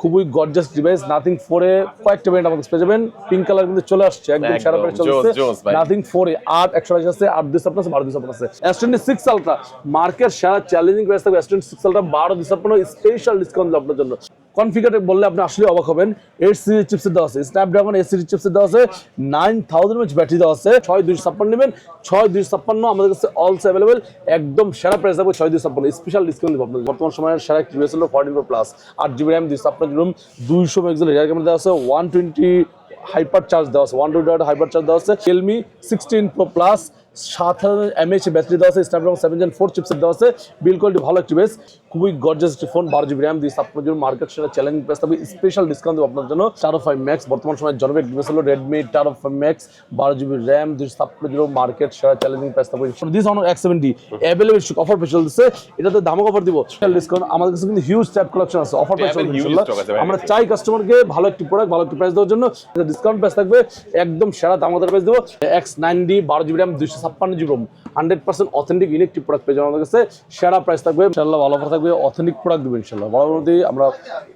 খুবই gorgeous device. Nothing 4 এ কয়েকটা brand আমাদের পেয়ে যাবেন। পিঙ্ক কালার কিন্তু চলে আসছে, একদম সারা প্রাইস চলছে। নাথিং 4 এ 8 128 আছে, 8 256 আছে, 12 256 আছে। S26 আলট্রা মার্কেট সেরা চ্যালেঞ্জিং প্রাইস থাকবে। S26 আলট্রা 12 256 স্পেশাল ডিসকাউন্ট আপনার জন্য। কনফিগারেট বললে আপনি আসলে অবাক হবেন। 8 সিরিজ চিপসেট দেওয়া আছে, স্ন্যাপড্রাগন 8 সিরিজ চিপসেট দেওয়া আছে, 9000 mAh ব্যাটারি দেওয়া আছে। 6256 নেবেন, 6256 আমাদের কাছে অলসো अवेलेबल। একদম সেরা প্রাইস থাকবে 6256 স্পেশাল ডিসকাউন্ট দিব আপনাদের। বর্তমান সময়ের সেরা ডিভাইস হলো 14 Pro Plus, 8GB RAM, 200 megapixel rear camera দেওয়া আছে, 120 হাইপার চার্জ দেওয়া আছে, 120 হাইপার চার্জ দেওয়া আছে। Realme 16 Pro Plus 7000 mAh battery দেওয়া আছে, স্ন্যাপড্রাগন 7 Gen 4 চিপসেট দেওয়া আছে। বিল কোয়ালিটি ভালো একটি বেস, খুবই গর্জাস একটি ফোন। 12GB RAM, 256 মার্কেট সেরা চ্যালেঞ্জিং প্রাইস থাকবে। স্পেশাল ডিসকাউন্ট দেব আপনার জন্য। Taro 5 Max বর্তমান সময়ে জনপ্রিয় ডিভাইস হলো Redmi Taro 5 Max, 12GB RAM, 256 market সেরা চ্যালেঞ্জিং প্রাইস থাকবে। This Honor X70 available offer special দিচ্ছে, এটাতে ধামাক অফার দিব, স্পেশাল ডিসকাউন্ট। আমাদের কাছে কিন্তু হিউজ ট্যাব কালেকশন আছে, অফার প্রাইস ইনশাআল্লাহ। আমরা চাই কাস্টমারকে ভালো একটি প্রোডাক্ট, ভালো একটি প্রাইস দেওয়ার জন্য। ডিসকাউন্ট প্রাইস থাকবে একদম সেরা দামাদার প্রাইস দেব। X90 12GB RAM, 256GB ROM 100% authentic electric product পেয়ে যাবেন আমাদের কাছে। সেরা প্রাইস থাকবে ইনশাআল্লাহ, ভালো অফার থাকবে, অথেন্টিক প্রোডাক্ট দেবো ইনশাআল্লাহ। বরাবরই আমরা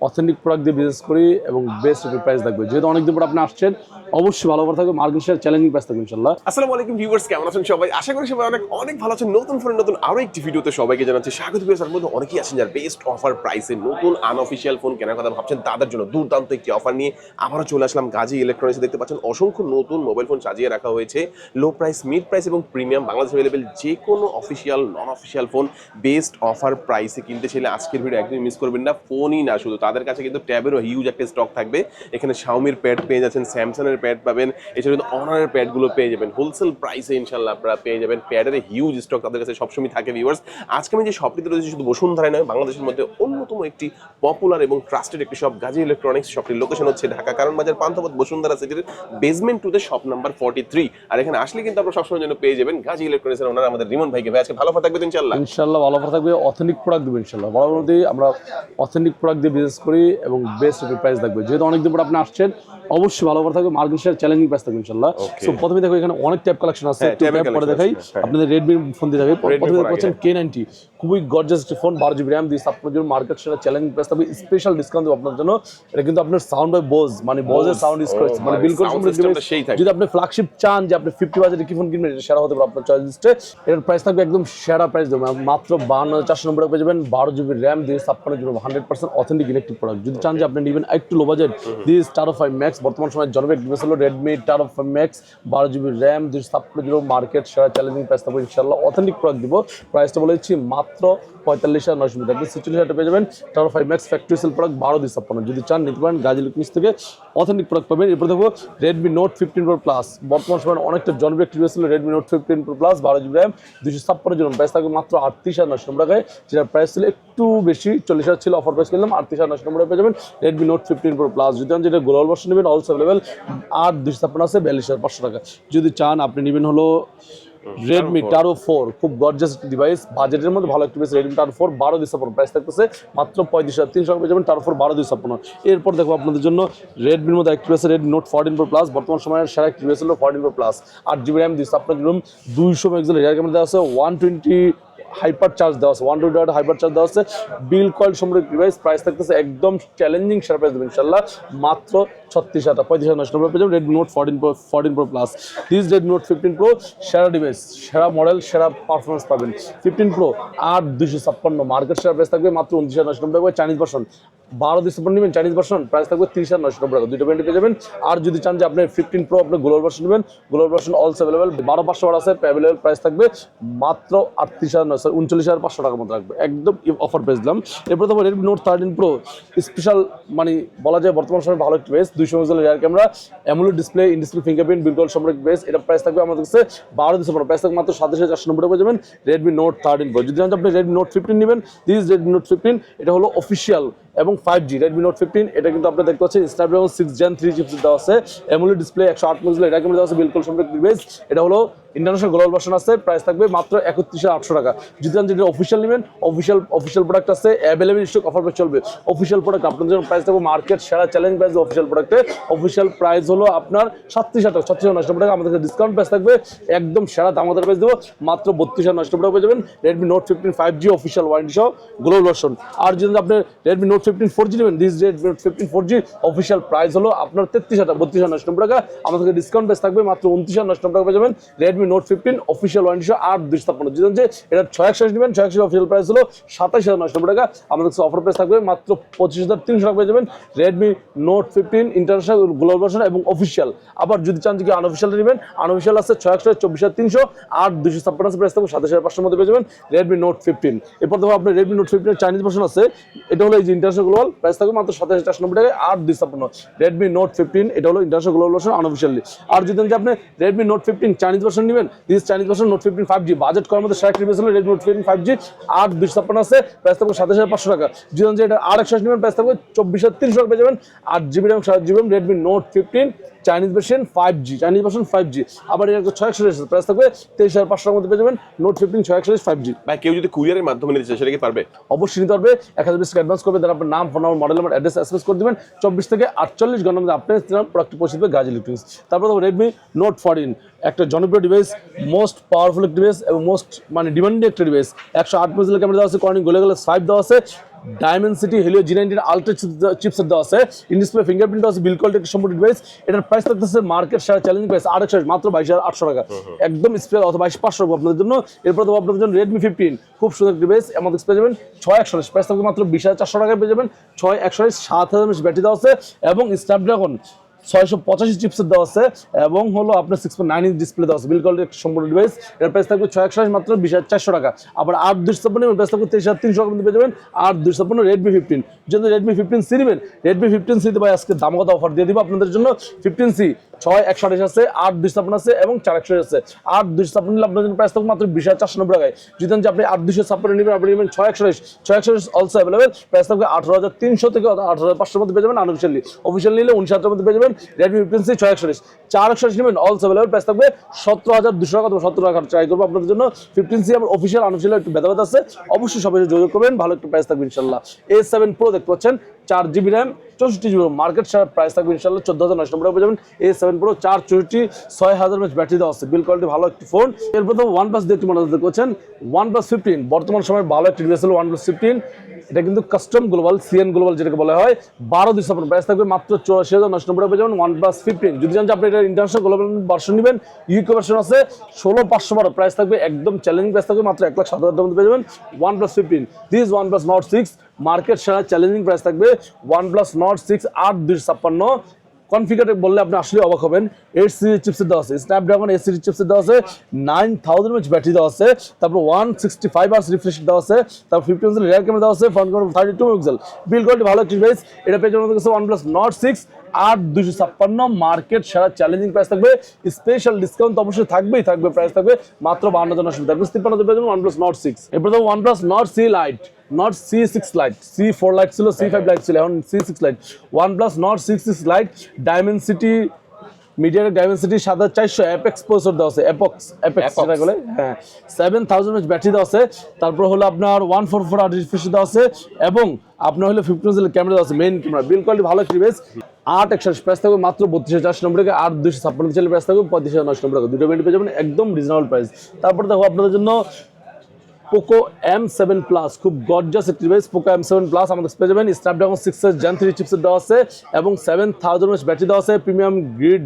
অথেন্টিক প্রোডাক্ট দিয়ে বিজনেস করি এবং বেস্ট প্রাইস থাকবে। যেহেতু অনেকদিন পর আপনি আসছেন, অবশ্যই ভালো অফার থাকবে, মার্কেট শেয়ার চ্যালেঞ্জিং প্রাইস থাকবে ইনশাআল্লাহ। আসসালামু আলাইকুম ভিউয়ার্স, কেমন আছেন সবাই? আশা করি সবাই অনেক ভালো আছেন। নতুন ফোনের নতুন আরো একটি ভিডিওতে সবাইকে জানাচ্ছি স্বাগত। ভিউয়ার্স, এর মধ্যে অনেকেই আছেন যারা বেস্ট অফার প্রাইসে নতুন আনঅফিশিয়াল ফোন কেনার কথা ভাবছেন, তাদের জন্য দুর্দান্ত একটি অফার নিয়ে আবারও চলে আসলাম গাজী ইলেকট্রনিক্সে। দেখতে পাচ্ছেন অসংখ্য নতুন মোবাইল ফোন সাজিয়ে রাখা হয়েছে। লো প্রাইস, মিড প্রাইস এবং প্রিমিয়াম বাংলাদেশে অ্যাভেলেবেল যে কোনো অফিসিয়াল নন অফিসিয়াল ফোন বেস্ট অফার প্রাইসে কিনতে চাইলে আজকের ভিডিও একদমই মিস করবেন না। ফোনই না, শুধু তাদের কাছে কিন্তু ট্যাবেরও হিউজ একটা স্টক থাকবে। এখানে শাওমির প্যাড পেয়ে যাচ্ছেন, স্যামসাংয়ের প্যাড পাবেন, এছাড়া কিন্তু অনারের প্যাডগুলো পেয়ে যাবেন হোলসেল প্রাইসে ইনশাল্লাহ আপনারা পেয়ে যাবেন। প্যাডের হিউজ স্টক তাদের কাছে সবসময় থাকে। ভিউয়ার্স, আজকে আমি যে শপটিতে রয়েছে শুধু বসুন্ধরায় নয়, বাংলাদেশের মধ্যে অন্যতম একটি পপুলার এবং ট্রাস্টেড একটি শপ গাজী ইলেকট্রনিক্স। শপটির লোকেশন হচ্ছে ঢাকা কারণ বাজার পান্থপথ বসুন্ধরা সিটির বেসমেন্ট 2 তে শপ নাম্বার 43। আর এখানে আসলে কিন্তু আপনারা সবসময় জন্য পেয়ে যাবেন গাজী ইলেকট্রনিক্সের ওনার আমাদের রিমন ভাইকে। ভাই আজকে ভালো অফার থাকবে ইনশাআল্লাহ। ইনশাআল্লাহ ভালো অফার থাকবে, অথেন্টিক প্রোডাক্ট দেবো ইনশাআল্লাহ। বরাবরই আমরা অথেন্টিক প্রোডাক্ট দিয়ে বিজনেস করি এবং বেস্ট প্রাইস থাকবে। যেহেতু অনেকদিন পর আপনি আসছেন, অবশ্যই ভালো অফার থাকবে, মার্কেট শেয়ার চ্যালেঞ্জিং প্রাইস থাকবে ইনশাআল্লাহ। সো প্রথমে দেখো এখানে অনেক ট্যাব কালেকশন আছে, একটু ট্যাব করে দেখাই আপনাদের। Redmi ফোন দিয়ে দেখাই। প্রথমে দেখছেন K90, খুবই গর্জাস একটি ফোন, 12GB RAM, 256 মার্কেট সেরা চ্যালেঞ্জিং প্রাইস থাকবে। স্পেশাল ডিসকাউন্ট দেব আপনার জন্য। এটা কিন্তু আপনার সাউন্ড বাই বোজ, মানে বোজের সাউন্ড ইউজ করেছে, মানে বিলকুল যদি আপনি ফ্ল্যাগশিপ চান যে আপনি 50 বাজেটে কি ফোন কিনবেন, এটা সেরা হতে পারে আপনার চয়েস লিস্টে। এর প্রাইস থাকবে একদম সেরা প্রাইস দেবো, মাত্র 52,490 টাকা পেয়ে যাবেন। 12GB RAM, 256GB 100% authentic electric product. যদি চান যে আপনি নেবেন একটু low budget, this Taro 5 Max বর্তমান সময় জনপ্রিয় ডিভাইস হলো Redmi Taro 5 Max, 12GB RAM, 256GB market সেরা চ্যালেঞ্জিং প্রাইস থাকবে ইনশাআল্লাহ। অথেন্টিক প্রোডাক্ট দিব, প্রাইসটা বলেছি মাত্র 45,990 টাকা। 46,000 টাকা পেয়ে যাবেন। Taro 5 Max factory sale product 12,256। যদি চান নিতে পারেন, গাজী ইলেকট্রনিক্স থেকে অথেন্টিক প্রোডাক্ট পাবেন। এরপর দেখো Redmi Note 15 Pro Plus বর্তমান সময় অনেকটা জনপ্রিয় ডিভাইস হলো Redmi Note 15 Pro Plus, 12GB RAM, 256GB price থাকবে মাত্র 38,990 টাকায়। যেটা প্রাইস ছিল একটু বেশি, 40,000 ছিল, অফার প্রাইস করলাম 38,990 টাকা পেয়ে যাবেন। Redmi Note 15 Pro Plus যদি চান যেটা গ্লোবাল ভার্সন নেবেন, অলসো अवेलेबल। 8,256 আছে, 42,500 টাকা। যদি চান আপনি নেবেন হলো Redmi Taro 4, খুব গর্জাস ডিভাইস, বাজেটের মধ্যে ভালো একটা ডিভাইস। Redmi Taro 4 12,256 প্রাইস থাকতেছে মাত্র 35,300 টাকা পেয়ে যাবেন। Taro 4 12,256। এরপর দেখো আপনাদের জন্য Redmi-র মধ্যে একটা device Redmi Note 14 Pro Plus বর্তমান সময়ের সেরা একটা ডিভাইস হলো 14 Pro Plus, 8GB RAM, 256GB ROM, 200 megapixel rear camera দেওয়া আছে, 120 হাইপার চার্জ দেওয়া আছে, 120 হাইপার চার্জ দেওয়া আছে। বিল কোয়ালিটি সম্পর্কে ডিভাইস, প্রাইস থাকতেছে একদম চ্যালেঞ্জিং সেরা প্রাইস দেবেন ইনশাআল্লাহ, মাত্র 36,000 টাকা, 35,990 পেয়ে যাবেন। Redmi Note 14 Pro Plus, this Redmi Note 15 Pro সেরা ডিভাইস, সেরা মডেল, সেরা পারফরমেন্স পাবেন। 15 Pro 8,256 মার্কেট সেরা প্রাইস থাকবে মাত্র 29,990 টাকা। চাইনিজ ভার্সন 12,256 নেবেন, চাইনিজ ভার্সন প্রাইস থাকবে 30,990 টাকা। দুটো ব্র্যান্ডে পেয়ে যাবেন। আর যদি চান যে আপনি 15 Pro আপনি গ্লোবাল ভার্সন নেবেন, গ্লোবাল ভার্সন অলসো अवेलेबल। 12,500 আছে, অ্যাভেলেবল প্রাইস থাকবে মাত্র 39,500 টাকার মতো রাখবে, একদম অফার প্রাইস দিলাম। এরপর তো Redmi Note 13 Pro স্পেশাল, মানে বলা যায় বর্তমান সময় ভালো একটা base, 200 megapixel rear camera, AMOLED display, in display fingerprint, বিলকুল সম্পর্ক বেস। এটা প্রাইস থাকবে আমাদের কাছে 12,256, প্রাইস থাকবে মাত্র 27,490 টাকা পেয়ে যাবেন। Redmi Note 13 Pro যদি চান আপনি Redmi Note 15 নেবেন, দিস Redmi Note 15, এটা হলো অফিসিয়াল এবং 5G Redmi Note 15। এটা কিন্তু আপনারা দেখতে পাচ্ছেন স্ন্যাপড্রাগন 6 Gen 3 চিপসেট দেওয়া আছে, AMOLED display, 108 megapixel rear camera দেওয়া আছে, বিলকুল সম্পর্ক ডিভাইস। এটা হলো ইন্টারন্যাশনাল গ্লোবাল ভার্সন আছে, প্রাইস থাকবে মাত্র 31,800 টাকা। যদি চান যেটা অফিসিয়াল নেবেন, অফিসিয়াল প্রোডাক্ট আছে, অ্যাভেলেবল স্টক, অফার প্রাইস চলবে। অফিসিয়াল প্রোডাক্ট আপনাদের জন্য প্রাইস থাকবে মার্কেট সেরা চ্যালেঞ্জ প্রাইস। অফিসিয়াল প্রোডাক্টে অফিসিয়াল প্রাইস হলো আপনার 37,000 টাকা, 36,990 টাকা। আমাদের কাছে ডিসকাউন্ট প্রাইস থাকবে একদম সেরা দামাদার প্রাইস দেবো, মাত্র 32,990 টাকা পেয়ে যাবেন। Redmi Note 15 5G official warranty সহ গ্লোবাল ভার্সন। আর যদি আপনি Redmi Note 15 4G নেবেন, this Redmi Note 15 4G official price হলো আপনার 32,999 টাকা। আমাদের কাছে ডিসকাউন্ট প্রাইস থাকবে মাত্র 29,999 টাকা পেয়ে যাবেন Redmi Note 15 অফিসিয়াল ওয়ারেন্টি সহ 8/256 যেহেতু যে এটা 661 নেবেন, 661 অফিসিয়াল প্রাইস হলো 27,999 টাকা। আমাদের কাছে অফার প্রাইস থাকবে মাত্র 25,300 টাকা পেয়ে যাবেন Redmi Note 15 international global version এবং অফিসিয়াল। আবার যদি চান যে আনঅফিসিয়াল নেবেন, আনঅফিসিয়াল আছে 661 24,300, 8/256 প্রাইস থাকবে 27,500 মধ্যে পেয়ে যাবেন Redmi Note 15। এরপর দেখো আপনার Redmi Note 15 এর চাইনিজ ভার্সন আছে, এটা হলো এই যে ইন্টারন্যাশনাল গ্লোবাল প্রাইস থাকবে মাত্র 27,490 টাকায় 8/256 Redmi Note 15, এটা হলো ইন্টারন্যাশনাল গ্লোবাল ভার্সন আনঅফিসিয়ালি। আর যদি আপনি Redmi Note 15 চাইনিজ ভার্সন নেবেন, this Chinese version Note 15 5G budget করার মধ্যে সেরা ডিভাইস হলো Redmi Note 15 5G 8/256 আছে, প্রাইস থাকবে 27,500 টাকা। যদি এটা আর 128 নেবেন, প্রাইস থাকবে 24,300 টাকা পেয়ে যাবেন 8GB RAM 7GB RAM Redmi Note 15 Chinese version 5G, Chinese version 5G। আবার এটা 661 প্রাইস থাকবে 23,500 টাকার মধ্যে পেয়ে যাবেন Note 15 661 5G। ভাই কেউ যদি কুরিয়ারের মাধ্যমে নিতে চায় সেটা কি পারবে? অবশ্যই নিতে পারবে। 1020 টাকা অ্যাডভান্স করবে, তারপর নাম, phone number, model number, address SMS করে দিবেন। 24 থেকে 48 ঘন্টার মধ্যে আপনার প্রোডাক্ট পৌঁছে দেবে গাজী ইলেকট্রনিক্স। তারপর Redmi Note 14 একটা জনপ্রিয় ডিভাইস, মোস্ট পাওয়ারফুল ডিভাইস এবং মোস্ট মানে ডিমান্ডিং একটা ডিভাইস। 108 মেগাপিক্সেল ক্যামেরা দেওয়া আছে, কর্নিং গোলাগোলা 5 দেওয়া আছে, Dimensity Helio G19 ultra chipset দেওয়া আছে, ইন ডিসপ্লে ফিঙ্গারপ্রিন্ট দেওয়া আছে, বিল কোয়ালিটি সম্পূর্ণ ডিভাইস। এটার প্রাইস থাকতেছে মার্কেট সেরা চ্যালেঞ্জিং প্রাইস 861 মাত্র 22,800 টাকা, একদম স্পেশাল অথবা 22,500 আপনাদের জন্য। এরপর তো আপনাদের জন্য Redmi 15 খুব সুন্দর ডিভাইস, আমাদের পেয়ে যাবেন 661 প্রাইস থাকবে মাত্র 20,400 টাকায় পেয়ে যাবেন 661 7000 mAh ব্যাটারি দেওয়া আছে এবং স্ন্যাপড্রাগন 685 চিপসেট দেওয়া আছে এবং হলো আপনার 6.9 ইঞ্চ ডিসপ্লে দেওয়া আছে, বিল কোয়ালিটি সম্পূর্ণ ডিভাইস। এর প্রাইস থাকবে 661 মাত্র 20,400 টাকা। আবার 8/256 প্রাইস থাকবে 23,300 টাকা মধ্যে পেয়ে যাবেন 8/256 Redmi 15। যদি Redmi 15C নেবেন, Redmi 15C তে ভাই আজকে দামাকা অফার দিয়ে দিব আপনাদের জন্য। 15C 6/128 আছে, 8/256 আছে এবং 4/128 আছে। 8/256 নিলে আপনাদের জন্য প্রাইস থাকবে মাত্র 20,490 টাকায়। যদি আপনি 8/256 নেবেন, আপনি নেবেন 6/128 অলসো अवेलेबल, প্রাইস থাকবে 18,300 থেকে 18,500 মধ্যে পেয়ে যাবেন আনঅফিশিয়ালি। অফিশিয়াল নিলে 19,000 মধ্যে পেয়ে যাবেন Redmi 15C 6/128। 4/128 নেবেন অলসো अवेलेबल, প্রাইস থাকবে 17,200 টাকা অথবা 17 টাকা ট্রাই করবো আপনাদের জন্য। 15C আমার অফিশিয়াল আনঅফিশিয়াল একটু ভেদাভেদ আছে, অবশ্যই সবাই যোগাযোগ করবেন, ভালো একটা প্রাইস থাকবে ইনশাআল্লাহ। A7 Pro দেখতে পাচ্ছেন 4GB RAM 64GB মার্কেট সেরা প্রাইস থাকবে ইনশাআল্লাহ 14,900 টাকা পেয়ে যাবেন A7 Pro 464 6000 mAh ব্যাটারি দেওয়া আছে, বিল কোয়ালিটি ভালো একটি ফোন। এরপর তো OnePlus দেখতে মনে দেখতে পাচ্ছেন OnePlus 15 বর্তমান সময়ের ভালো একটি ডিভাইস হলো OnePlus 15। এটা কিন্তু কাস্টম গ্লোবাল CN গ্লোবাল যেটাকে বলা হয় 12/256 প্রাইস থাকবে মাত্র 84,900 টাকা পেয়ে যাবেন OnePlus 15। যদি জানেন আপনি এটা ইন্টারন্যাশনাল গ্লোবাল ভার্সন নেবেন, ইউকে ভার্সন আছে 16,512 প্রাইস থাকবে, একদম চ্যালেঞ্জিং প্রাইস থাকবে মাত্র 1,07,000 টাকা মধ্যে পেয়ে যাবেন OnePlus 15। This OnePlus Nord 6 market সেরা চ্যালেঞ্জিং প্রাইস থাকবে OnePlus Nord 6 8/256। কনফিগার বললে আপনি আসলে অবাক হবেন। 8 সিরিজ চিপসেট দেওয়া আছে, স্ন্যাপড্রাগন 8 সিরিজ চিপসেট দেওয়া আছে, 9000 mAh ব্যাটারি দেওয়া আছে, তারপর 165 আওয়ার্স রিফ্রেশ দেওয়া আছে, তারপর 50 মেগাপিক্সেল রিয়ার ক্যামেরা দেওয়া আছে, ফ্রন্ট ক্যামেরা 32 মেগাপিক্সেল, বিল কোয়ালিটি ভালো একটি ডিভাইস। এটা পেয়ে যাবেন কাছে OnePlus Nord 6 8/256 মার্কেট সেরা চ্যালেঞ্জিং প্রাইস থাকবে। স্পেশাল ডিসকাউন্ট অবশ্যই থাকবেই থাকবে, প্রাইস থাকবে মাত্র 52,900 টাকা, 53 পেয়ে যাবেন OnePlus Nord 6। এরপর তো OnePlus Nord C Lite, Nord C6 Lite, C4 Lite ছিল, C5 Lite ছিল, এখন C6 Lite। OnePlus Nord C6 Lite Dimensity MediaTek Dimensity 7400 apex processor দেওয়া আছে, অ্যাপেক্স যেটা বলে, হ্যাঁ 7000 mAh ব্যাটারি দেওয়া আছে, তারপর হলো আপনার 144 রিফ্রেশ দেওয়া আছে এবং আপনার হলো 50 মেগাপিক্সেল ক্যামেরা দেওয়া আছে, মেইন ক্যামেরা, বিল কোয়ালিটি ভালো একটি ডিভাইস। 8/128 প্রাইস থাকবে মাত্র 32,490 টাকা, 8/256 প্রাইস থাকবে 35,990 টাকা, দুটো বেন্ড পেয়ে যাবেন একদম রিজনেবল প্রাইস। তারপর দেখো আপনাদের জন্য পোকো M7 Plus খুব গর্জাস একটি ডিভাইস। পোকো M7 Plus আমাদের পেয়ে যাবেন স্ন্যাপড্রাগন 6s Gen 3 চিপসেট দেওয়া আছে এবং 7000 mAh ব্যাটারি দেওয়া আছে, প্রিমিয়াম গ্রিড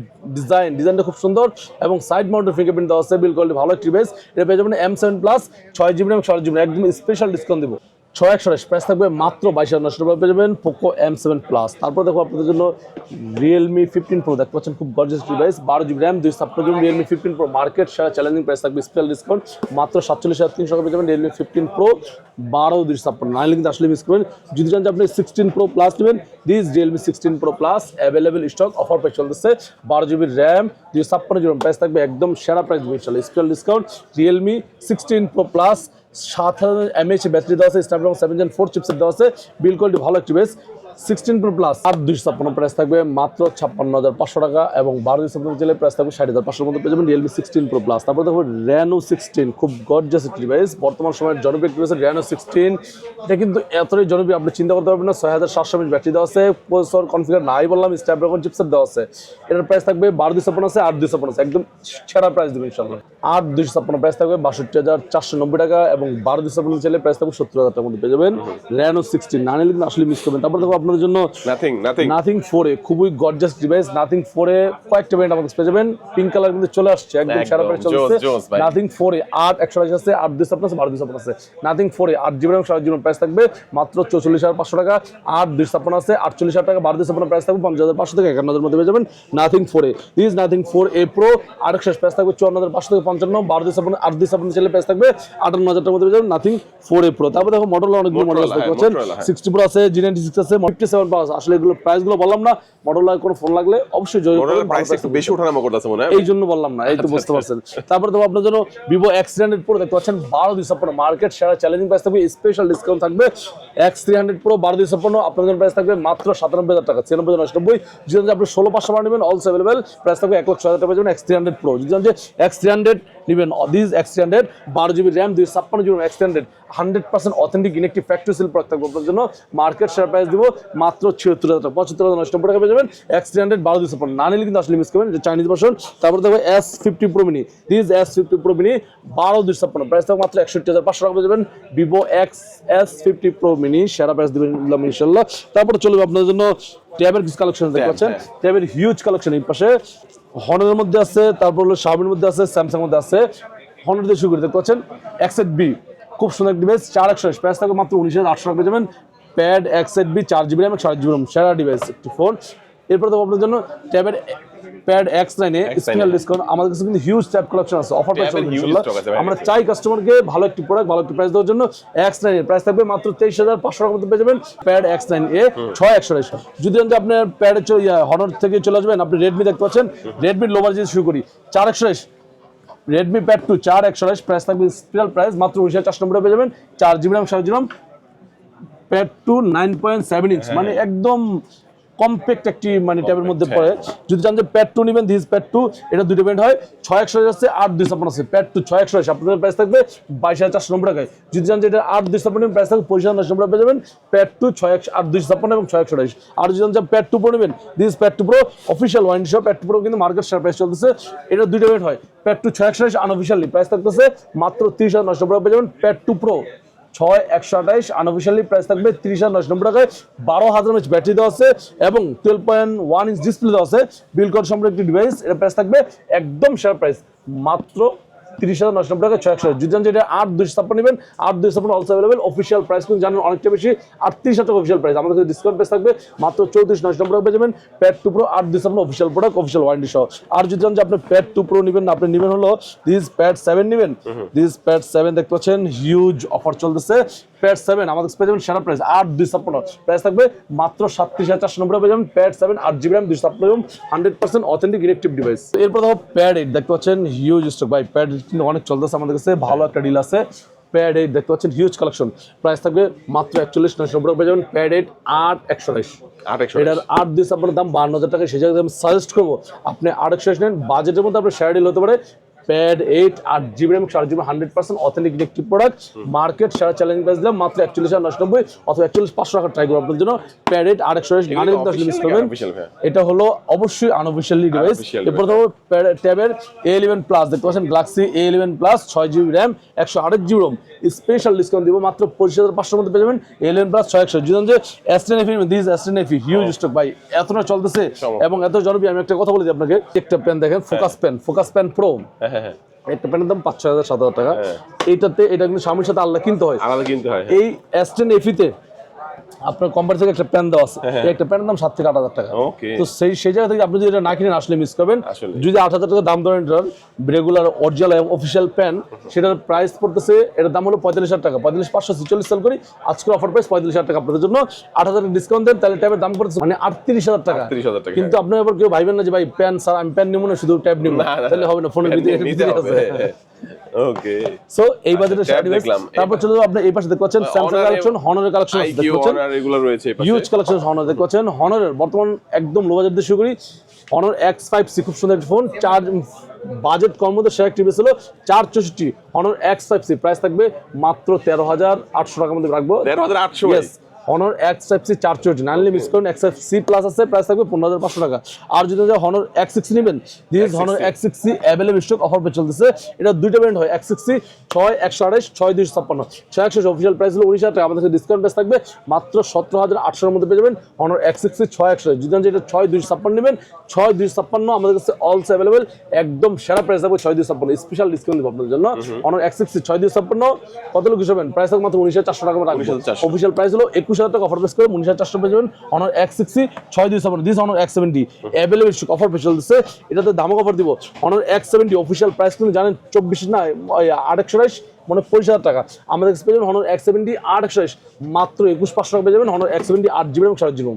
ডিজাইনটা খুব সুন্দর এবং সাইড মাউন্টেড ফিঙ্গারপ্রিন্ট দেওয়া আছে, বিল কোয়ালিটি ভালো একটি ডিভাইস। এটা পেয়ে যাবেন M7 Plus 6GB RAM 6GB একদম স্পেশাল ডিসকাউন্ট দেবো 6/128 প্রাইস থাকবে মাত্র 22,900 টাকা পেয়ে যাবেন পোকো M7 Plus। তারপর দেখো আপনাদের জন্য Realme 15 Pro দেখতে পাচ্ছেন খুব gorgeous device, 12GB RAM 256GB Realme 15 Pro market সেরা চ্যালেঞ্জিং প্রাইস থাকবে, স্পেশাল ডিসকাউন্ট মাত্র 47,300 টাকা পেয়ে যাবেন Realme 15 Pro 12/256। নাইলে কিন্তু আসলে মিস করবেন। যদি জানেন আপনি 16 Pro Plus নেবেন, this Realme 16 Pro Plus available stock, offer price চলতেছে 12GB RAM 256GB প্রাইস থাকবে একদম সেরা প্রাইস ইনশাআল্লাহ, special discount. Realme 16 Pro Plus 7000 mAh battery দেওয়া আছে, স্ন্যাপড্রাগন 7 Gen 4 চিপসেট দেওয়া আছে, বিল কোয়ালিটি ভালো একটি বেস। 16 Pro Plus 8/256 প্রাইস থাকবে মাত্র 56,500 টাকা এবং 12/256 চাইলে প্রাইস থাকবে 60,500 মধ্যে পেয়ে যাবেন Realme 16 Pro Plus। তারপর দেখো Reno 16 খুব গর্জিয়াস একটি ডিভাইস, বর্তমান সময়ের জনপ্রিয় ডিভাইস Reno 16। এটা কিন্তু এতটাই জনপ্রিয় আপনি চিন্তা করতে পারবেন না। 6700 mAh ব্যাটারি দেওয়া আছে, প্রসেসর কনফিগার নাই বললাম, স্ন্যাপড্রাগন চিপসেট দেওয়া আছে। এটার প্রাইস থাকবে 12/256 আছে, 8/256 আছে, একদম সেরা প্রাইস দেবেন ইনশাআল্লাহ। 8/256 প্রাইস থাকবে 62,490 টাকা এবং 12/256 চাইলে প্রাইস থাকবে 70,000 টাকার মধ্যে পেয়ে যাবেন Reno 16। না নিলে কিন্তু আসলে মিস করবেন। তারপর দেখো আপনাদের জন্য নাথিং 4A খুবই গর্জিয়াস ডিভাইস। নাথিং 4A কয়েকটা ব্র্যান্ড আমাদের পেয়ে যাবেন, পিঙ্ক কালার কিন্তু চলে আসছে, একদম সেরা প্রাইস চলছে। নাথিং 4A 8/128 আছে, 8/256 আছে, 12/256 আছে। Nothing 4A 8GB RAM 7GB price থাকবে মাত্র 44,500 টাকা। 8/256 আছে, 48,000 টাকা, 12/256 প্রাইস থাকবে 50,500 থেকে 51,000 মধ্যে পেয়ে যাবেন nothing 4A। This nothing 4A Pro 8/128 price থাকবে 54,500 থেকে 55, 12/256 8/256 চাইলে প্রাইস থাকবে 58,000 টাকার মধ্যে পেয়ে যাবেন নাথিং 4A Pro। তারপর দেখো মডেল অনেকগুলো মডেল আছে, দেখতে পাচ্ছেন 60 Pro আছে, G96 আছে, 57 Plus। আসলে এগুলো প্রাইসগুলো বললাম না, মডেলের কোনো ফোন লাগলে অবশ্যই জয় করবেন, প্রাইস একটু বেশি ওঠানামা করতেছে মনে হয়, এই জন্য বললাম না, এই তো বুঝতে পারছেন। তারপর দেখো আপনার জন্য Vivo X300 Pro দেখতে পাচ্ছেন 12/256 মার্কেট সেরা চ্যালেঞ্জিং প্রাইস থাকবে, স্পেশাল ডিসকাউন্ট থাকবে। X300 Pro 12/256 আপনার জন্য প্রাইস থাকবে মাত্র 97,000 টাকা, 96,990। যদি আপনি 16,500 নেবেন অলসো अवेलेबल, প্রাইস থাকবে 1,06,000 টাকা পেয়ে যাবেন X300 Pro। যদি আপনি X300 নেবেন, this X300 12GB RAM 256GB X300 100% authentic inactive factory seal product থাকবে আপনার জন্য, মার্কেট শেয়ার প্রাইস দিব মাত্র 76,000 টাকা, 75,990 টাকা পেয়ে যাবেন X300 12/256। না নিলে কিন্তু আসলে মিস করবেন, এটা চাইনিজ ভার্সন। তারপর দেখো S50 Pro Mini, this S50 Pro Mini 12/256 price থাকবে মাত্র 61,500 টাকা পেয়ে যাবেন Vivo S50 Pro Mini, সেরা প্রাইস দিবেন ইনশাআল্লাহ। তারপর চলবে আপনাদের জন্য ট্যাবের কিছু কালেকশন দেখতে পাচ্ছেন, ট্যাবের হিউজ কালেকশন এই পাশে হনারের মধ্যে আছে, তারপর হলো Xiaomi মধ্যে আছে, স্যামসাং মধ্যে আছে। হনার দিয়ে শুরু করে দেখতে পাচ্ছেন XZB খুব সুন্দর ডিভাইস 4/128 প্রাইস থাকবে মাত্র 19,800 টাকা পেয়ে যাবেন pad XZB 4GB RAM 8GB RAM সেরা ডিভাইস একটি ফোন। এরপর তো আপনাদের জন্য ট্যাবের pad X9 a special discount, আমাদের কাছে কিন্তু হিউজ ট্যাব কালেকশন আছে, অফার প্রাইস ইনশাআল্লাহ। আমরা চাই কাস্টমারকে ভালো একটি প্রোডাক্ট ভালো একটি প্রাইস দেওয়ার জন্য। X9 এর প্রাইস থাকবে মাত্র 23,500 টাকার মধ্যে পেয়ে যাবেন প্যাড X9 এ 6/128। যদি আপনার প্যাডে হনার থেকে চলে আসবেন, আপনি Redmi দেখতে পাচ্ছেন, Redmi লো বাজেট শুরু করি 4/128, Redmi Pad 2 4/128 প্রাইস থাকবে স্পেশাল প্রাইস মাত্র 19,490 টাকা পেয়ে যাবেন 4GB RAM 7GB RAM Pad 2 9.7 inch, মানে একদম কম্প্যাক্ট একটি মানে ট্যাবের মধ্যে পড়ে। যদি চান যে Pad 2 নেবেন, দিস Pad 2 এটা দুটো ব্র্যান্ড হয়, 6/128 আছে, 8/256 আছে। Pad 2 6/128 আপনাদের প্রাইস থাকবে 22,490 টাকায়। যদি চান যে এটা 8/256 নেবেন, প্রাইস থাকবে 25,990 টাকা পেয়ে যাবেন Pad 2 8/256 এবং 6/128। আর যদি চান যে Pad 2 Pro নেবেন, this Pad 2 Pro official warranty সহ Pad 2 Pro কিন্তু মার্কেট শেয়ার প্রাইস চলতেছে, এটা দুটো ব্র্যান্ড হয়। Pad 2 6/128 আনঅফিশিয়ালি প্রাইস থাকতেছে মাত্র 30,990 টাকা পেয়ে যাবেন Pad 2 Pro 6/128 আনঅফিশিয়ালি প্রাইস থাকবে 30,990 টাকায়। 12,000 mAh ব্যাটারি দেওয়া আছে এবং 12.1 ইঞ্চ ডিসপ্লে দেওয়া আছে, বিল কোড সম্পর্কে একটি ডিভাইস। এর প্রাইস থাকবে একদম শেয়ার প্রাইস মাত্র 30,990 টাকা 6/128। যদি জানেন যে এটা 8/256 নেবেন, 8/256 অলসো अवेलेबल। অফিশিয়াল প্রাইস কিন্তু জানেন অনেকটা বেশি, 38,000 টাকা অফিশিয়াল প্রাইস। আমাদের কাছে ডিসকাউন্ট প্রাইস থাকবে মাত্র 34,990 টাকা পেয়ে যাবেন Pad 2 Pro 8/256 official product, official warranty সহ। আর যদি জানেন যে আপনি Pad 2 Pro নেবেন না, আপনি নেবেন হলো দিস Pad 7 নেবেন, দিস Pad 7 দেখতে পাচ্ছেন হিউজ অফার চলতেছে। Pad 7 আমাদের পেয়ে যাবেন সেরা প্রাইস 8/256 প্রাইস থাকবে মাত্র 37,490 টাকা পেয়ে যাবেন Pad 7 8GB RAM 256 100% authentic electric device. এরপর দেখো Pad 8 দেখতে পাচ্ছেন হিউজ স্টক, ভাই Pad 8 কিন্তু অনেক চলতেছে আমাদের কাছে, ভালো একটা ডিল আছে। Pad 8 দেখতে পাচ্ছেন হিউজ কালেকশন, প্রাইস থাকবে মাত্র 41,990 টাকা পেয়ে যাবেন Pad 8 8/128। এটার 8/256 দাম 52,000 টাকা, সেই জায়গায় আমি সাজেস্ট করবো আপনি 8/128 নেন। বাজেটের মধ্যে আপনার শেয়ার ডিল হতে পারে Pad 8 8GB RAM 4GB 100% authentic electric product, market সেরা চ্যালেঞ্জ প্রাইস দিলাম মাত্র 41,990 অথবা 41,500 টাকা ট্রাই করুন আপনাদের জন্য Pad 8 8/128 মানে কিন্তু আসলে মিস করবেন। এটা হলো অবশ্যই আনঅফিশিয়ালি ডিভাইস। এরপর তো ট্যাবের A11 Plus দেখতে পাচ্ছেন, Galaxy A11 Plus 6GB RAM 128GB ROM special discount দিব মাত্র 25,500 মধ্যে পেয়ে যাবেন A11 Plus 6/128। যদি যে S10 FE this S10 FE huge stock, ভাই এতটা চলতেছে এবং এত জনপ্রিয়। আমি একটা কথা বলি আপনাকে, একটা পেন দেখেন, ফোকাস পেন প্রো, একটা পেনের দাম 5,000 7,000 টাকা। এইটাতে এটা কিন্তু Xiaomiর সাথে আলাদা কিনতে হয়। এই S10 FE তে আপনার কোম্পানি থেকে একটা প্যান দেওয়া আছে, একটা প্যানের দাম 7,000 থেকে 8,000 টাকা। তো সেই জায়গা থেকে আপনি যদি এটা না কিনেন আসলে মিস করবেন। যদি 8,000 টাকা দাম ধরেন রেগুলার অরিজিনাল এবং অফিসিয়াল প্যান, সেটার প্রাইস পড়তেছে, এটার দাম হলো 45,000 টাকা, 45,546 সেল করি, আজকের অফার প্রাইস 45,000 টাকা। আপনাদের জন্য 8,000 ডিসকাউন্ট দেন, তাহলে ট্যাবের দাম পড়তেছে মানে 38,000 টাকা। কিন্তু আপনি আবার কেউ ভাইবেন না যে ভাই প্যান স্যার আমি প্যান নিব না, শুধু ট্যাব নিব, তাহলে হবে না, ফোনের ভিতরে আছে। ওকে সো এই বাজেটে tab দেখলাম। তারপর চলে যাবো আপনি এই পাশে দেখতে পাচ্ছেন স্যামসাং কালেকশন, হনরের কালেকশন দেখতে IQ পাচ্ছেন, Honor এগুলো রয়েছে এই পাশে। হিউজ কালেকশন হনর দেখতে পাচ্ছেন। হনরের বর্তমান একদম লো বাজেট দিয়ে শুরু করি। হনর X5C খুব সুন্দর একটা ফোন, বাজেট কম মধ্যে সেরা একটি ছিল 464। হনর X5C প্রাইস থাকবে মাত্র 13,800 টাকার মধ্যে রাখবো। 13,800 Yes, হনর X5C 464 নাইনলি মিস করেন। X5C প্লাস আছে, প্রাইস থাকবে 15,500 টাকা। আর যদি হনর X6 নেবেন, this Honor X6C available stock offer pay চলতেছে। এটা দুইটা ভেরিয়েন্ট হয়, X6C 6128, 6256। 6128 অফিশিয়াল প্রাইস হলো 19,000 টাকা, আমাদের কাছে ডিসকাউন্ট প্রাইস থাকবে মাত্র 17,800 এর মধ্যে পেয়ে যাবেন হনর X6C 6128। যদি এটা 6256 নেবেন, 6256 আমাদের কাছে অলসো অ্যাভেলেবল, একদম সেরা প্রাইস থাকবে 6256, স্পেশাল ডিসকাউন্ট দিব আপনাদের জন্য। হনর X6C 6256 কত লোক হিসাবেন, প্রাইস থাকবে মাত্র 19,400 টাকা রাখবো। অফিশিয়াল প্রাইস হলো 21,000 টাকা, অফার প্রাইস করে 19,400 পেয়ে যাবেন Honor X6C 6256। This Honor X70 available stock offer pay চলতেছে, এটাতে দামক অফার দিব। হনর X70 অফিশিয়াল প্রাইস কিন্তু জানেন 24 না 828 মানে 25,000 টাকা। আমাদের কাছে পেয়ে যাবেন হনর X70 828 মাত্র 21,500 টাকা পেয়ে যাবেন হনর X70 8GB এবং 7GB।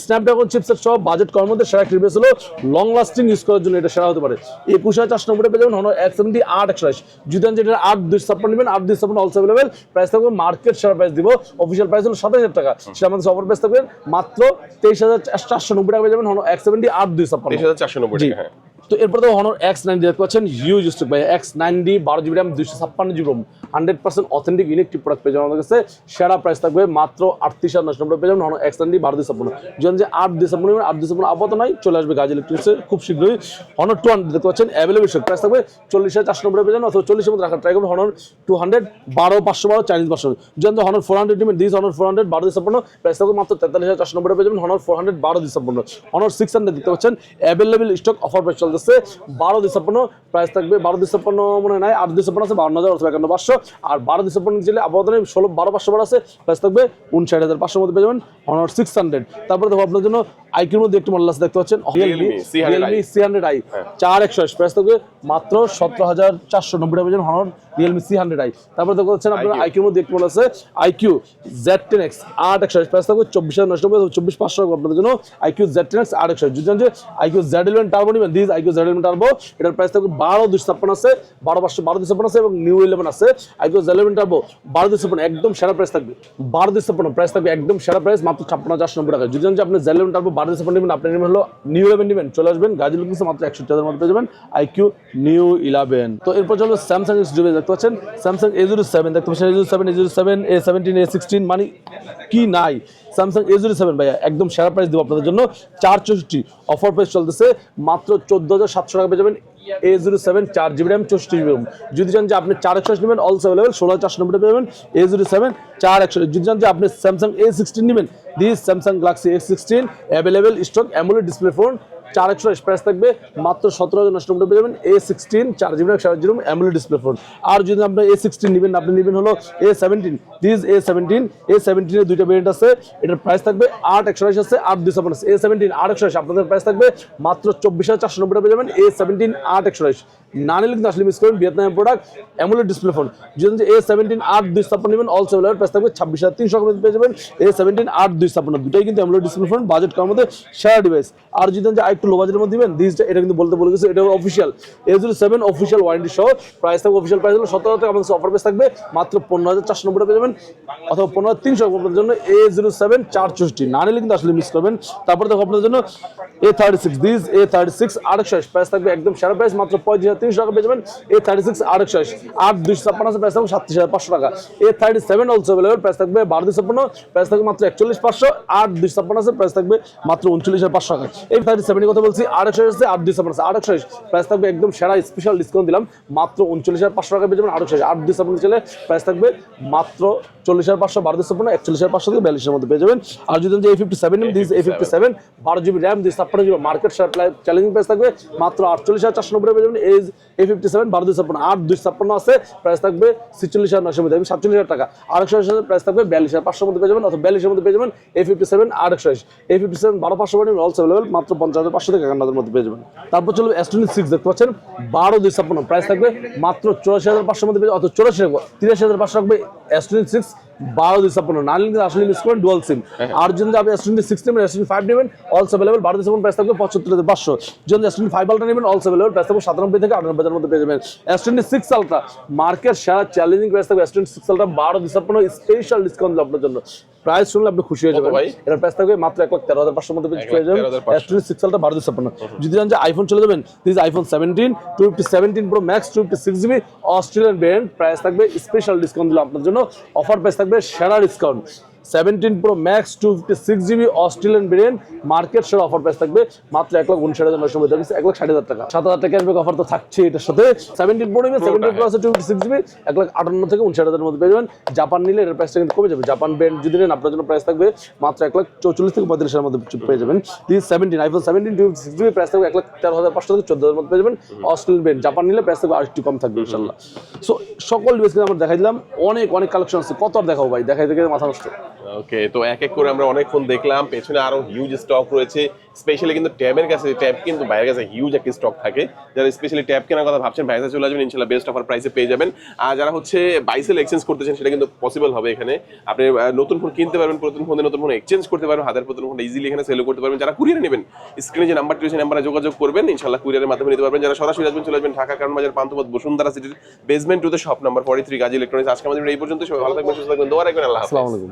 স্ন্যাপড্রাগন চিপসেট সহ বাজেট কম মধ্যে সেরা একটি ডিভাইস হলো, লং লাস্টিং ইউজ করার জন্য এটা সেরা হতে পারে। 21,490 পেয়ে যাবেন হনর X70 828। যদি যেটা 8,256 নেবেন, 8,256 অলসো অ্যাভেলেবল, প্রাইস থাকবে মার্কেট সেরা প্রাইস দিব। অফিশিয়াল প্রাইস হলো 27,000 টাকা, সেটা আমাদের অফার প্রাইস থাকবে মাত্র 23,490 টাকা পেয়ে যাবেন হনর X70 8,256। 23,490 টাকা। তো এরপর তো হনর X90 দেখতে পাচ্ছেন, হিউজ স্টক ভাই। X90 12GB RAM 256GB ROM 100% authentic electric product পেয়ে যাবেন আমাদের কাছে। সেরা প্রাইস থাকবে মাত্র 38,990 পেয়ে যাবেন হনর X90 1256। যখন যে 8,256 8,256 আপাতত নাই, চলে আসবে গাজী ইলেকট্রিক্সে খুব শীঘ্রই। হনর 200 দেখতে পাচ্ছেন অ্যাভেলেবল স্টক, প্রাইস থাকবে 40,490 পেয়ে যাবেন, অথবা 40 এর মধ্যে রাখার ট্রাই করবেন। Honor 200 12512 Chinese version. যখন হনর 400 নেবেন, দিস হনর 400 12,256 প্রাইস থাকবে মাত্র 43,490 পেয়ে যাবেন হনর 400 12,256। হনর 600 দেখতে পাচ্ছেন অ্যাভেলেবল স্টক অফার প্রাইস চলতেছে 12,256 প্রাইস থাকবে। 12,256 মনে নাই, 8,256 আছে 52,000 অথবা 51,500। আর 12,256 নিচে আপাতত 12,500 আছে, প্রাইস থাকবে 59,500 মধ্যে পেয়ে যাবেন হনর 600। তারপরে দেখো আপনার জন্য আইকিউর মধ্যে একটু মডেল আছে দেখতে পাচ্ছেন, Realme C100i 4128 প্রাইস থাকবে মাত্র 17,490 টাকা পেয়ে যাবেন হনর Realme C100i। তারপরে দেখতে পাচ্ছেন আপনার আইকিউর মধ্যে একটু মডেল আছে IQ Z10X 828 প্রাইস থাকবে 24,990 24,500 আপনাদের জন্য IQ Z10X 828। যদি জানেন যে IQ Z11 টার্বো নেবেন, দিস IQ Z11 টার্বো, এটার প্রাইস থাকবে 12,256 আছে, 12,256 আছে এবং নিউ 11 আছে। IQ Z11 টার্বো 12,256 একদম সেরা প্রাইস থাকবে, 12,256 প্রাইস থাকবে একদম সেরা প্রাইস মাত্র 56,990 টাকা। যদি জানেন যে আপনি Z11 টার্বো 12,256 নেবেন, আপনি নেবেন হলো নিউ 11 নেবেন, চলে আসবেন গাজী ইলেকট্রিক্সে মাত্র 61,000 মধ্যে পেয়ে যাবেন IQ নিউ 11। তো এরপর চলো স্যামসাং S20 দেখতে পাচ্ছেন, স্যামসাং A07 দেখতে পাচ্ছেন, A07 A17 A16 মানে কি নাই। স্যামসাং A07 ভাইয়া একদম সেরা প্রাইস দেবো আপনাদের জন্য 464 অফার প্রাইস চলতেছে মাত্র 14,700 টাকা পেয়ে যাবেন A07 4GB RAM 64GB ROM। যদি চান যে আপনি 461 নেবেন অলসো অ্যাভেলেবল 16,490 পেয়ে যাবেন A07 461। যদি চান যে আপনি স্যামসাং A16 নেবেন, this Samsung Galaxy A16 available stock AMOLED display phone 461 price থাকবে মাত্র 17,990 পেয়ে যাবেন A16 4GB RAM 7GB ROM AMOLED display phone. আর যদি আপনি A16 নেবেন, আপনি নেবেন হলো A17, দিস A17 এর দুইটা ভেরিয়েন্ট আছে, এটার প্রাইস থাকবে 8,128 আছে 8,256 আছে। A17 8,128 আপনাদের প্রাইস থাকবে মাত্র 24,490 পেয়ে যাবেন A17 8,128। না নিলে কিন্তু আসলে মিস করবেন, ভিয়েতনামের প্রোডাক্ট অ্যামোলেড ডিসপ্লে ফোন। যদি A17 8,256 নেবেন অলসো অ্যাভেলেবল, প্রাইস থাকবে 26,300 টাকা পেয়ে যাবেন A17 8,256। দুটাই কিন্তু অ্যামোলেড ডিসপ্লে ফোন, বাজেট কম মধ্যে সেরা ডিভাইস। আর যদি একটু লো বাজেটের মধ্যে দিবেন, দিসটা এটা কিন্তু বলতে বলে গেছে, এটা অফিশিয়াল A07 অফিশিয়াল ওয়ারেন্টি সহ প্রাইস থাকবে, অফিশিয়াল প্রাইস হলো 17,000 টাকা, আমাদের অফার প্রাইস থাকবে মাত্র 15,490 টাকা পেয়ে যাবেন, অথবা 15,300 আপনাদের জন্য A07 464। না নিলে কিন্তু আসলে মিস করবেন। তারপর দেখো আপনাদের জন্য A36, দিস A36 8,128 প্রাইস থাকবে একদম সেরা প্রাইস মাত্র 35,300 টাকা পেয়ে যাবেন A36 8,128। 8,256 আছে, প্রাইস থাকবে 37,500 টাকা। A37 অলসো অ্যাভেলেবল, প্রাইস থাকবে 12,256 প্রাইস থাকবে মাত্র 41,500। 8,256 আছে, প্রাইস থাকবে মাত্র 39,500 টাকা। A37 কথা বলছি 8,128 আছে, 8,256 8,128 প্রাইস থাকবে একদম সেরা স্পেশাল ডিসকাউন্ট দিলাম মাত্র 39,500 টাকা পেয়ে যাবেন 8,128। 8,256 চলে প্রাইস থাকবে মাত্র 40,500, 12,256 41,500 থেকে 42,000 মধ্যে পেয়ে যাবেন। আর যদি A57 নেন, this A57 12GB RAM 256GB market challenging price থাকবে মাত্র 48,490 পেয়ে যাবেন A57 12,256। 8,256 আছে, প্রাইস থাকবে 46,900 মধ্যে 47,000 টাকা। 8,128 প্রাইস থাকবে 42,500 মধ্যে পেয়ে যাবেন, অথবা 42,000 মধ্যে পেয়ে যাবেন A57 8,128। A57 12,500 মানে অলসো অ্যাভেলেবল মাত্র 50,500 থেকে 51,000 মধ্যে পেয়ে যাবেন। তারপর চলবে S26 দেখতে পাচ্ছেন 12,256 প্রাইস থাকবে মাত্র 84,500 মধ্যে পেয়ে যাবেন, অথবা 83,500 রাখবে S26 12,256 নাইন আসলে মিস করেন ডুয়াল সিম। আর যদি আপনি S26 নেবেন, S25 নেবেন, অলসো अवेलेबल 12,256 প্রাইস থাকবে 75,500। যদি S25 আলট্রা নেবেন, অলসো अवेलेबल প্রাইস থাকবে 97 থেকে 98 এর মধ্যে পেয়ে যাবেন। S26 আলট্রা মার্কেট সেরা চ্যালেঞ্জিং প্রাইস থাকবে S26 আলট্রা 12,256 স্পেশাল ডিসকাউন্ট আপনার জন্য। প্রাইস শুনলে আপনি খুশি হয়ে যাবেন ভাই। এর প্রাইস থাকবে মাত্র 1,13,500 মধ্যে পেয়ে যাবেন S26 আলট্রা 12,256। যদি জানেন যে আইফোন চলে যাবেন, this iPhone 17 217 pro max 256GB Australian brand, price থাকবে স্পেশাল ডিসকাউন্ট দিলাম আপনার জন্য। অফার প্রাইস থাকবে সেরা discount 17 pro max 256GB Australian brand, market সেরা অফার প্রাইস থাকবে মাত্র 1,59,900 মধ্যে, 1,60,000 টাকা। 7,000 টাকা ক্যাশব্যাক অফার তো থাকছে এটার সাথে। 17 প্রো নিলে 17 প্রো আছে 256GB 1,58,000 থেকে 59,000 এর মধ্যে পেয়ে যাবেন। জাপান নিলে এর প্রাইসটা কিন্তু কমে যাবে। জাপান ব্র্যান্ড যদি নেন আপনার জন্য প্রাইস থাকবে মাত্র 1,44,000 থেকে 35,000 এর মধ্যে পেয়ে যাবেন। দিস 17 আইফোন 17 256GB প্রাইস থাকবে 1,13,500 থেকে 14,000 এর মধ্যে পেয়ে যাবেন। অস্ট্রেলিয়ান ব্র্যান্ড জাপান নিলে প্রাইস থাকবে আরেকটু কম থাকবে ইনশাআল্লাহ। সো সকল ডিভাইস আমরা দেখাই দিলাম, অনেক কালেকশন আছে, কত আর দেখাবো ভাই, দেখাই দেখে মাথা নষ্ট। ওকে, তো এক এক করে আমরা অনেক ফোন দেখলাম, পেছনে আরো হিউজ স্টক রয়েছে। স্পেশালি কিন্তু ট্যাবের কাছে, ট্যাব কিন্তু বাইরের কাছে হিউজ একটা স্টক থাকে। যারা স্পেশালি ট্যাব কেনার কথা ভাবছেন, বাইরে চলে আসবেন, ইনশাআল্লাহ বেস্ট অফার প্রাইসে পেয়ে যাবেন। আর যারা হচ্ছে বাইসেল এক্সচেঞ্জ করতেছেন, সেটা কিন্তু পসিবল হবে এখানে। আপনি নতুন ফোন কিনতে পারবেন, পুরাতন ফোনে নতুন ফোন এক্সচেঞ্জ করতে পারবেন, হাতের পুরাতন ফোন ইজিলি এখানে সেল করতে পারবেন। যারা কুরিয়ারে নেবেন, স্ক্রিনে যে নাম্বারটি রয়েছে নাম্বারে যোগাযোগ করবেন, ইনশাআল্লাহ কুরিয়ারের মাধ্যমে নিতে পারবেন। যারা সরাসরি আসবেন, চলে আসবেন ঢাকা কারণ বাজার পান্থপথ বসুন্ধরা সিটির বেসমেন্ট 2 তে শপ নাম্বার 43 গাজী ইলেকট্রনিক্স। আজকে আমাদের এই পর্যন্ত, সবাই ভালো থাকবেন, সুস্থ থাকবেন, দোয়া রাখবেন, আল্লাহ হাফেজ। আসসালামু আলাইকুম।